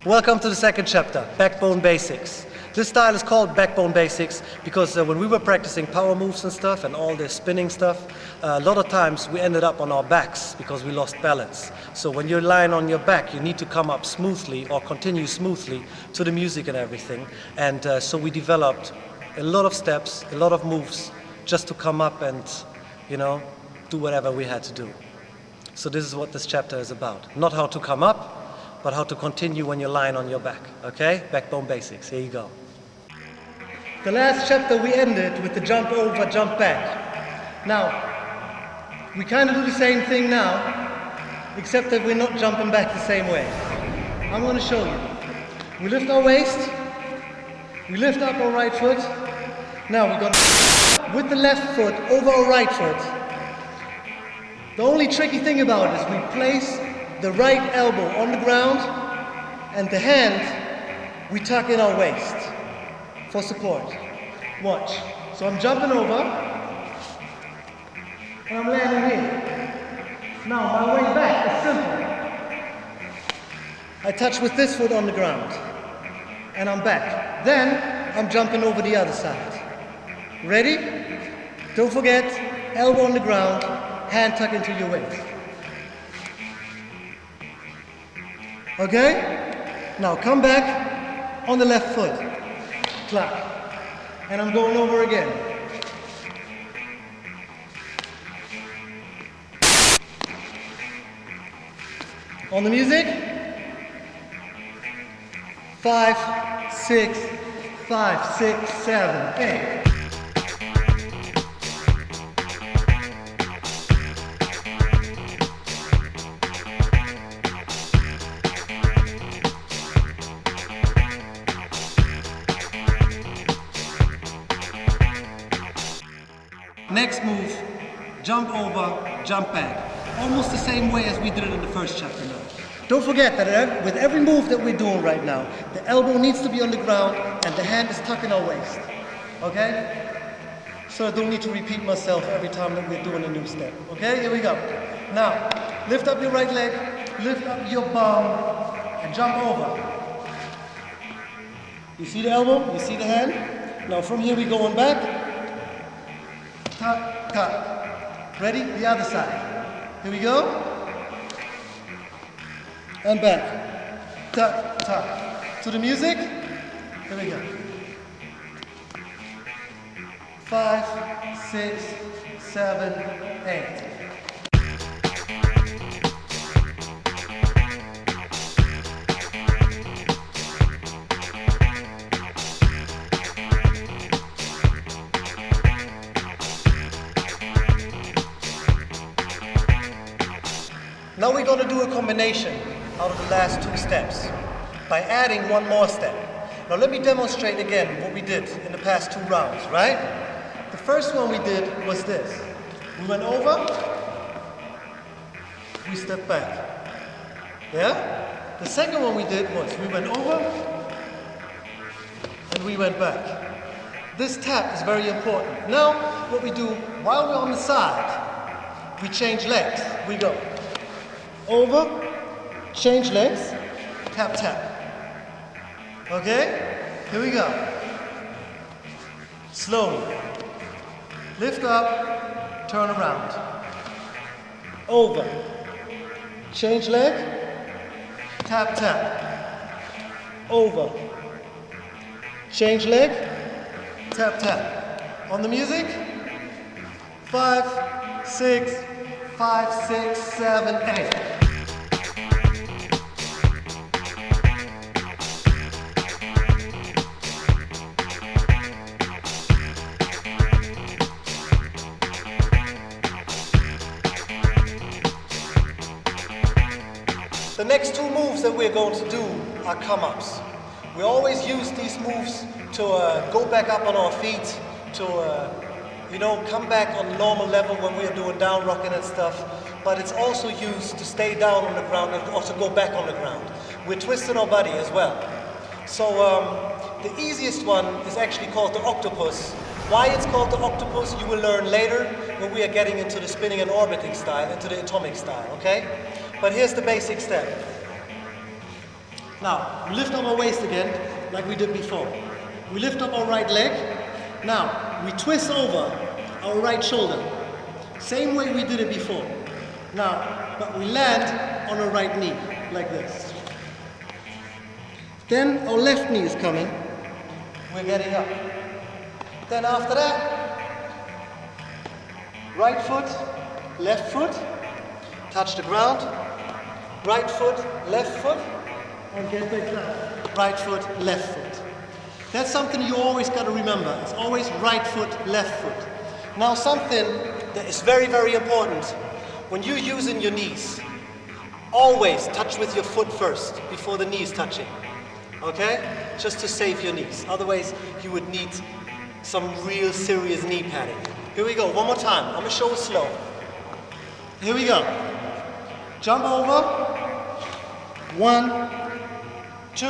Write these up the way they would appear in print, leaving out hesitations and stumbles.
Welcome to the second chapter, Backbone Basics. This style is called Backbone Basics because when we were practicing power moves and stuff and all this spinning stuff, a lot of times we ended up on our backs because we lost balance. So when you're lying on your back, you need to come up smoothly or continue smoothly to the music and everything. And so we developed a lot of steps, a lot of moves just to come up and, do whatever we had to do. So this is what this chapter is about. Not how to come up, but how to continue when you're lying on your back, okay? Backbone Basics, here you go. The last chapter we ended with the jump over, jump back. Now, we kind of do the same thing now, except that we're not jumping back the same way. I'm going to show you. We lift our waist, we lift up our right foot. Now we're going to with the left foot over our right foot. The only tricky thing about it is we place the right elbow on the ground and the hand we tuck in our waist for support. Watch. So I'm jumping over and I'm landing here. Now my way back is simple. I touch with this foot on the ground and I'm back. Then I'm jumping over the other side. Ready? Don't forget, elbow on the ground, hand tuck into your waist. Okay? Now come back on the left foot. Clap. And I'm going over again. On the music. 5, 6, 5, 6, 7, 8. Next move, jump over, jump back. Almost the same way as we did it in the first chapter now. Don't forget that with every move that we're doing right now, the elbow needs to be on the ground and the hand is tucking our waist. Okay? So I don't need to repeat myself every time that we're doing a new step. Okay? Here we go. Now, lift up your right leg, lift up your bum, and jump over. You see the elbow? You see the hand? Now from here we're going back. Tuck, tuck. Ready? The other side. Here we go. And back. Tuck, tuck. To the music. Here we go. 5, 6, 7, 8. Now we're going to do a combination out of the last two steps by adding one more step. Now let me demonstrate again what we did in the past 2 rounds, right? The first one we did was this. We went over, we stepped back. Yeah? The second one we did was we went over and we went back. This tap is very important. Now what we do while we're on the side, we change legs. We go over, change legs, tap, tap. Okay? Here we go. Slowly. Lift up, turn around. Over. Change leg, tap, tap. Over. Change leg, tap, tap. On the music, 5, 6, 5, 6, 7, 8. The next 2 moves that we're going to do are come-ups. We always use these moves to go back up on our feet, to come back on normal level when we're doing down rocking and stuff, but it's also used to stay down on the ground and also go back on the ground. We're twisting our body as well. So the easiest one is actually called the octopus. Why it's called the octopus, you will learn later when we are getting into the spinning and orbiting style, into the atomic style, okay? But here's the basic step. Now, we lift up our waist again, like we did before. We lift up our right leg. Now, we twist over our right shoulder. Same way we did it before. Now, but we land on our right knee, like this. Then our left knee is coming. We're getting up. Then after that, right foot, left foot, touch the ground. Right foot, left foot, and get back down. Right foot, left foot. That's something you always got to remember. It's always right foot, left foot. Now something that is very, very important. When you're using your knees, always touch with your foot first before the knees touching. Okay? Just to save your knees. Otherwise, you would need some real serious knee padding. Here we go, one more time. I'm gonna show it slow. Here we go. Jump over. 1, 2,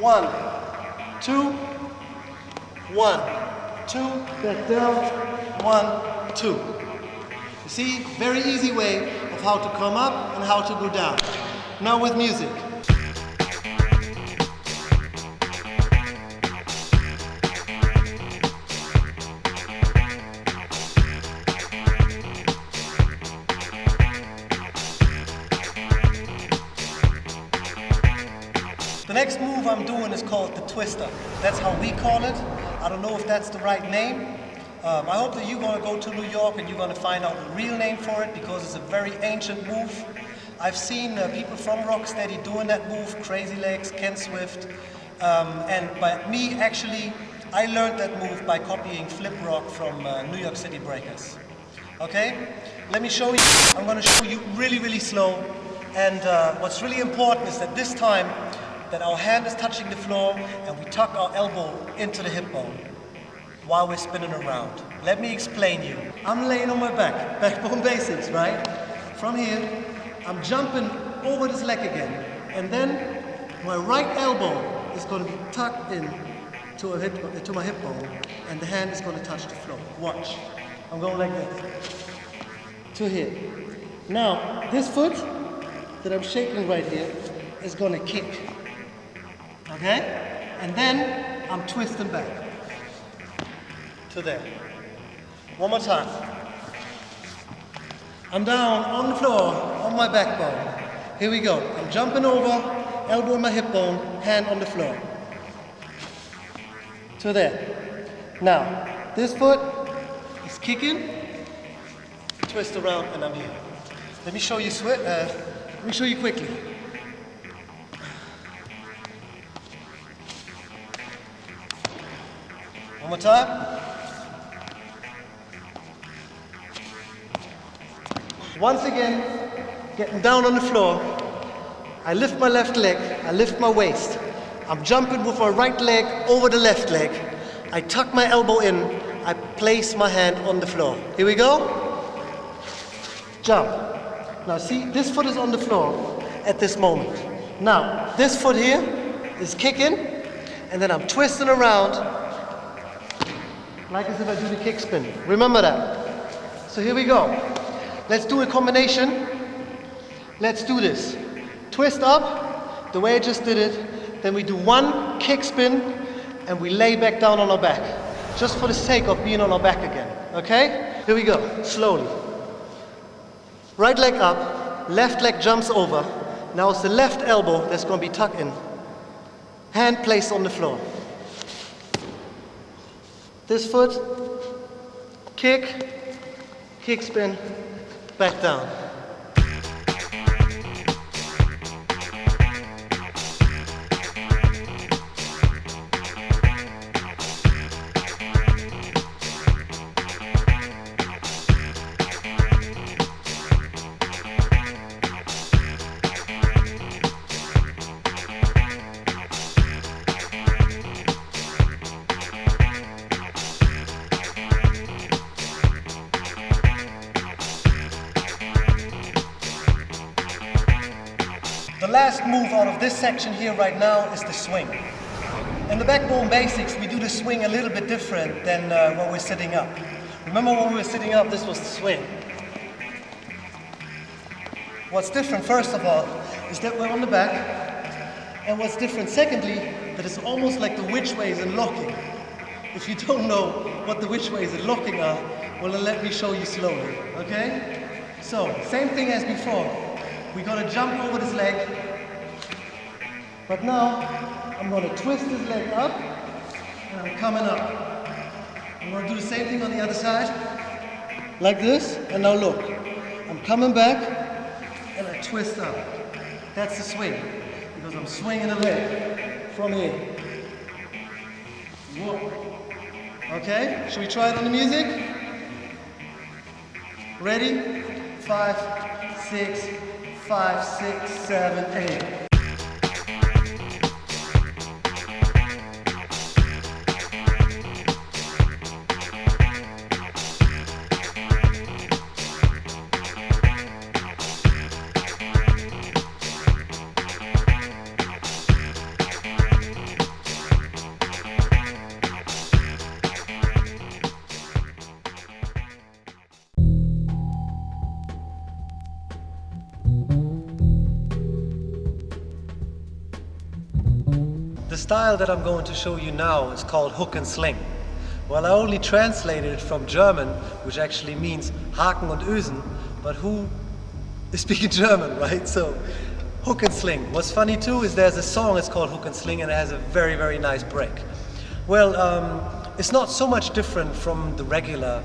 1, 2, 1, 2, back down, 1, 2. You see, very easy way of how to come up and how to go down. Now with music. The next move I'm doing is called the twister. That's how we call it. I don't know if that's the right name. I hope that you're going to go to New York and you're going to find out the real name for it, because it's a very ancient move. I've seen people from Rocksteady doing that move, Crazy Legs, Ken Swift. And by me, actually, I learned that move by copying Flip Rock from New York City Breakers. Okay? Let me show you. I'm going to show you really, really slow. And what's really important is that this time, that our hand is touching the floor and we tuck our elbow into the hip bone while we're spinning around. Let me explain you. I'm laying on my back, Backbone Basics, right? From here, I'm jumping over this leg again, and then my right elbow is going to be tucked in to my hip bone, and the hand is going to touch the floor. Watch. I'm going like this. To here. Now, this foot that I'm shaking right here is going to kick. Okay? And then I'm twisting back to there. One more time. I'm down on the floor, on my backbone. Here we go. I'm jumping over, elbow in my hip bone, hand on the floor. To there. Now, this foot is kicking, twist around, and I'm here. Let me show you quickly. One more time. Once again, getting down on the floor. I lift my left leg, I lift my waist. I'm jumping with my right leg over the left leg. I tuck my elbow in, I place my hand on the floor. Here we go. Jump. Now see, this foot is on the floor at this moment. Now, this foot here is kicking, and then I'm twisting around like as if I do the kick spin. Remember that. So here we go. Let's do a combination. Let's do this. Twist up, the way I just did it. Then we do one kick spin, and we lay back down on our back. Just for the sake of being on our back again. Okay? Here we go. Slowly. Right leg up, left leg jumps over. Now it's the left elbow that's going to be tucked in. Hand placed on the floor. This foot, kick spin, back down. The last move out of this section here right now is the swing. In the Backbone Basics, we do the swing a little bit different than when we're sitting up. Remember when we were sitting up, this was the swing. What's different, first of all, is that we're on the back, and what's different, secondly, that it's almost like the which ways and locking. If you don't know what the which ways and locking are, well, then let me show you slowly, okay? So, same thing as before. We're gonna jump over this leg, but now I'm gonna twist this leg up, and I'm coming up. I'm gonna do the same thing on the other side, like this, and now look. I'm coming back, and I twist up. That's the swing, because I'm swinging the leg from here. Whoa. Okay, should we try it on the music? Ready? 5, 6, 5, 6, 7, 8. The style that I'm going to show you now is called hook and sling. Well, I only translated it from German, which actually means Haken und Ösen, but who is speaking German, right? So, hook and sling. What's funny too is there's a song, it's called Hook and Sling, and it has a very, very nice break. Well, it's not so much different from the regular